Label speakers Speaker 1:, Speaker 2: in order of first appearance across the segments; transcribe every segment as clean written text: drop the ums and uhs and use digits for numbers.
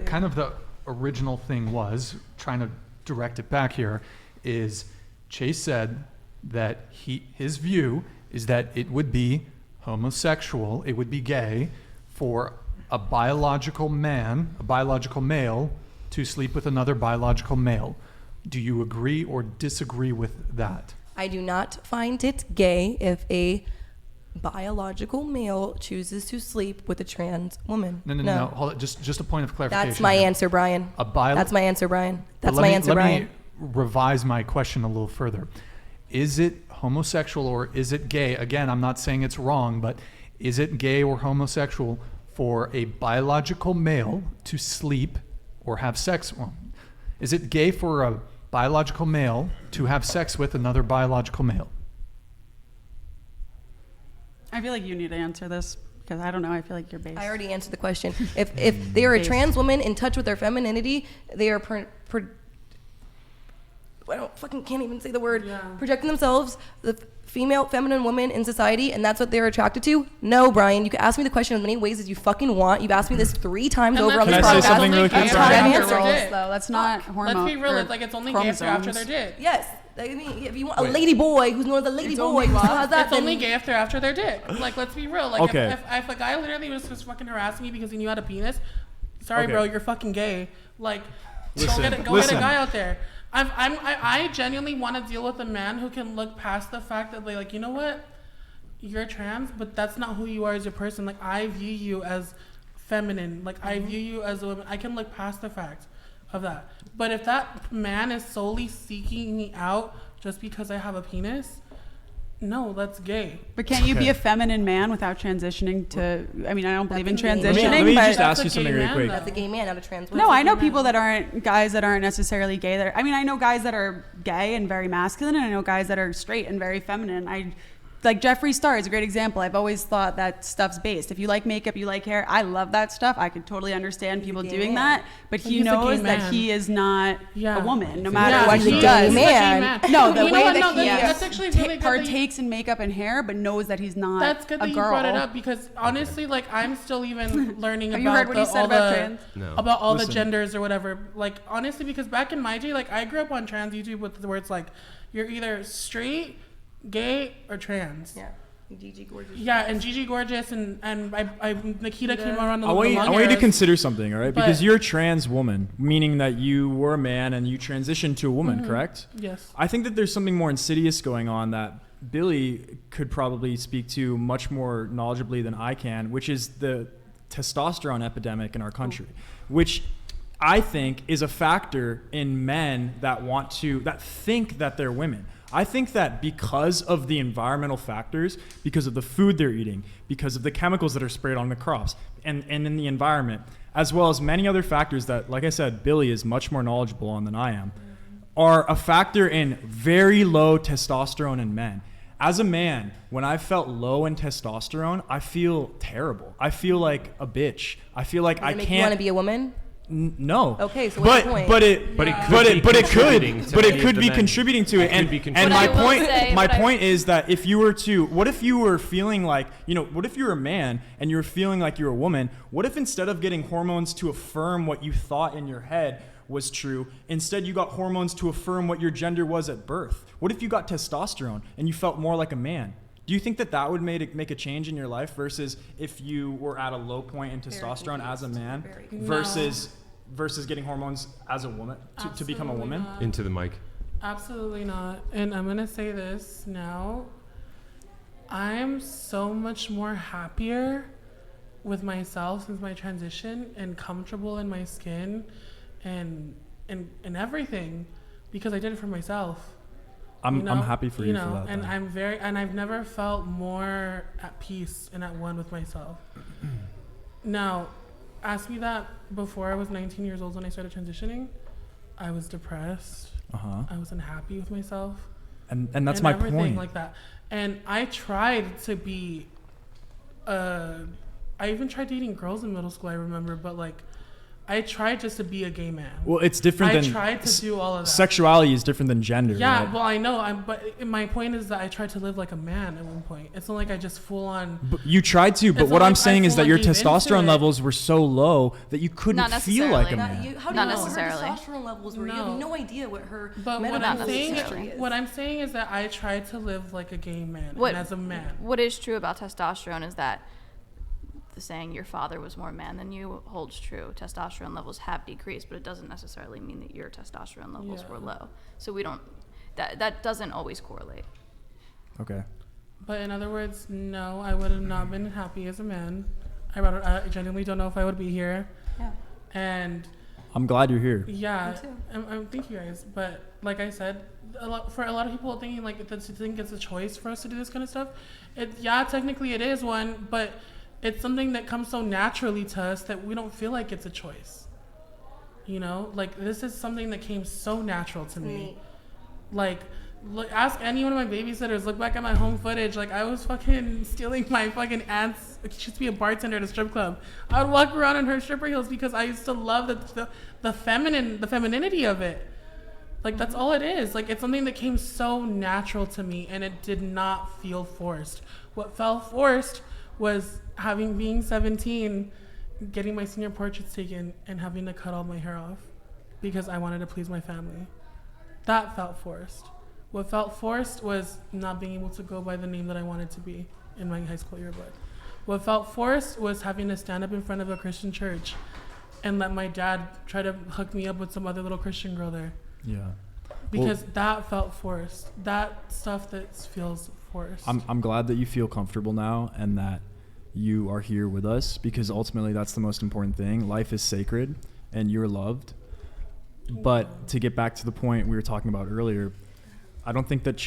Speaker 1: Kind of the original thing was, trying to direct it back here, is Chase said that his view is that it would be homosexual, it would be gay for a biological man, a biological male, to sleep with another biological male. Do you agree or disagree with that?
Speaker 2: I do not find it gay if a biological male chooses to sleep with a trans woman.
Speaker 1: No. Hold on. Just a point of clarification.
Speaker 2: That's my answer, Brian. That's my answer, Brian. That's my answer, Brian.
Speaker 1: Let me revise my question a little further. Is it homosexual or is it gay? Again, I'm not saying it's wrong, but is it gay or homosexual for a biological male to sleep or have sex? Well, is it gay for a biological male to have sex with another biological male?
Speaker 3: I feel like you need to answer this because I don't know. I feel like you're based.
Speaker 2: I already answered the question. If they are a trans woman in touch with their femininity, they are can't even say the word. Yeah. Projecting themselves, the female, feminine woman in society, and that's what they're attracted to. No, Brian, you can ask me the question as many ways as you fucking want. You've asked me this 3 times over on this podcast.
Speaker 4: Can I say something really quick?
Speaker 3: That's not hormone.
Speaker 5: Let's be real. It's like it's only gay after they're dick.
Speaker 2: Yes. I mean, if you want a lady boy who's known as a lady boy who has that,
Speaker 5: it's only gay after their dick. Like, let's be real. Like, if a guy literally was just fucking harassing me because he knew how to penis, sorry, bro, you're fucking gay. Like, go get a guy out there. I genuinely want to deal with a man who can look past the fact that, like, you know what, you're trans, but that's not who you are as a person. Like, I view you as feminine. Like, I view you as a woman. I can look past the fact of that. But if that man is solely seeking me out just because I have a penis, no, that's gay.
Speaker 3: But can't you be a feminine man without transitioning to? I mean, I don't believe in transitioning.
Speaker 4: Let me just ask you something really quick.
Speaker 2: That's a gay man, not a trans woman.
Speaker 3: No, I know people that aren't guys that aren't necessarily gay. I mean, I know guys that are gay and very masculine, and I know guys that are straight and very feminine. Like Jeffree Star is a great example. I've always thought that stuff's based. If you like makeup, you like hair, I love that stuff. I could totally understand people doing that. But he knows that he is not a woman, no matter what he does. No, the way that he partakes in makeup and hair, but knows that he's not a girl.
Speaker 5: That's good that you brought it up because honestly, like, I'm still even learning
Speaker 3: about you heard what he said about trans?
Speaker 5: About all the genders or whatever. Like, honestly, because back in my day, like, I grew up on trans YouTube where it's like, you're either straight, gay, or trans.
Speaker 2: Yeah. Gigi Gorgeous.
Speaker 5: Yeah, and Gigi Gorgeous and Nikita came around the
Speaker 4: I want you to consider something, all right? Because you're a trans woman, meaning that you were a man and you transitioned to a woman, correct?
Speaker 5: Yes.
Speaker 4: I think that there's something more insidious going on that Billy could probably speak to much more knowledgeably than I can, which is the testosterone epidemic in our country, which I think is a factor in men that think that they're women. I think that because of the environmental factors, because of the food they're eating, because of the chemicals that are sprayed on the crops and in the environment, as well as many other factors that, like I said, Billy is much more knowledgeable on than I am, are a factor in very low testosterone in men. As a man, when I felt low in testosterone, I feel terrible. I feel like a bitch. I feel like I can't.
Speaker 2: You want to be a woman?
Speaker 4: No.
Speaker 2: Okay, so what's the point?
Speaker 4: But it could be contributing to it. And my point is that what if you were feeling like, what if you were a man and you were feeling like you're a woman? What if instead of getting hormones to affirm what you thought in your head was true, instead you got hormones to affirm what your gender was at birth? What if you got testosterone and you felt more like a man? Do you think that would make a change in your life versus if you were at a low point in testosterone as a man versus getting hormones as a woman to become a woman?
Speaker 5: Not.
Speaker 6: Into the mic.
Speaker 5: Absolutely not. And I'm going to say this now. I'm so much more happier with myself since my transition and comfortable in my skin and everything because I did it for myself.
Speaker 4: I'm happy for you for that.
Speaker 5: And I've never felt more at peace and at one with myself. Now, ask me that before I was 19 years old when I started transitioning. I was depressed. I was unhappy with myself.
Speaker 4: And that's my
Speaker 5: everything
Speaker 4: point.
Speaker 5: Like that. And I tried to be. I even tried dating girls in middle school. I remember, but like, I tried just to be a gay man.
Speaker 4: Well, it's different
Speaker 5: I
Speaker 4: than
Speaker 5: tried to do all of that.
Speaker 4: Sexuality is different than gender.
Speaker 5: Yeah,
Speaker 4: right?
Speaker 5: well, I know. But my point is that I tried to live like a man at one point. It's not like I just full on.
Speaker 4: But you tried to, but
Speaker 5: It's
Speaker 4: what
Speaker 5: not
Speaker 4: I'm
Speaker 5: like
Speaker 4: saying
Speaker 5: I
Speaker 4: is that
Speaker 5: full
Speaker 4: your
Speaker 5: on gave into
Speaker 4: testosterone
Speaker 5: it.
Speaker 4: levels were so low that you couldn't
Speaker 6: Not
Speaker 4: feel like a
Speaker 6: necessarily.
Speaker 4: man.
Speaker 2: How do
Speaker 6: Not
Speaker 2: you know
Speaker 6: necessarily.
Speaker 2: what her testosterone levels were? You
Speaker 5: No.
Speaker 2: have no idea what her
Speaker 5: But what
Speaker 2: metabolic
Speaker 5: I'm saying,
Speaker 2: history is.
Speaker 5: what I'm saying is that I tried to live like a gay man
Speaker 6: What-
Speaker 5: and as a man.
Speaker 6: What is true about testosterone is that the saying your father was more man than you holds true. Testosterone levels have decreased, but it doesn't necessarily mean that your testosterone levels
Speaker 5: Yeah.
Speaker 6: were low. So we don't. That doesn't always correlate.
Speaker 4: Okay.
Speaker 5: But in other words, no, I would have not been happy as a man. I genuinely don't know if I would be here.
Speaker 2: Yeah.
Speaker 5: And
Speaker 4: I'm glad you're here.
Speaker 5: yeah,
Speaker 2: Me too.
Speaker 5: thank you guys. But like I said, for a lot of people thinking like to think it's a choice for us to do this kind of stuff. Technically it is one, but it's something that comes so naturally to us that we don't feel like it's a choice. You know, like this is something that came so natural to me. Like, look, ask any one of my babysitters. Look back at my home footage. Like, I was fucking stealing my fucking aunt's. She used to be a bartender at a strip club. I would walk around in her stripper heels because I used to love the femininity of it. Like, that's all it is. Like, it's something that came so natural to me, and it did not feel forced. What felt forced was being 17, getting my senior portraits taken, and having to cut all my hair off because I wanted to please my family. That felt forced. What felt forced was not being able to go by the name that I wanted to be in my high school yearbook. What felt forced was having to stand up in front of a Christian church and let my dad try to hook me up with some other little Christian girl there.
Speaker 4: Yeah.
Speaker 5: Because that felt forced. That stuff that feels forced.
Speaker 4: I'm glad that you feel comfortable now and that you are here with us, because ultimately that's the most important thing. Life is sacred and you're loved. But to get back to the point we were talking about earlier, I don't think that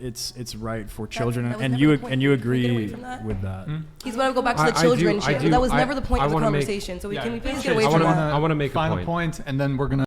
Speaker 4: it's right for children,
Speaker 2: that was
Speaker 4: and
Speaker 2: never
Speaker 4: you
Speaker 2: the point.
Speaker 4: and you
Speaker 2: Can we get away
Speaker 4: agree
Speaker 2: from that?
Speaker 4: with that.
Speaker 2: He's going to go back to the
Speaker 7: I
Speaker 2: children
Speaker 7: do-
Speaker 2: shit.
Speaker 7: I do-
Speaker 2: That was
Speaker 7: I-
Speaker 2: never the point
Speaker 7: I
Speaker 2: of the
Speaker 7: wanna make-
Speaker 2: conversation. So
Speaker 1: Yeah.
Speaker 2: can we please
Speaker 1: Okay,
Speaker 2: get away
Speaker 7: I
Speaker 2: from
Speaker 7: wanna-
Speaker 2: that?
Speaker 7: I wanna make a
Speaker 1: final
Speaker 7: point.
Speaker 1: point, and then we're gonna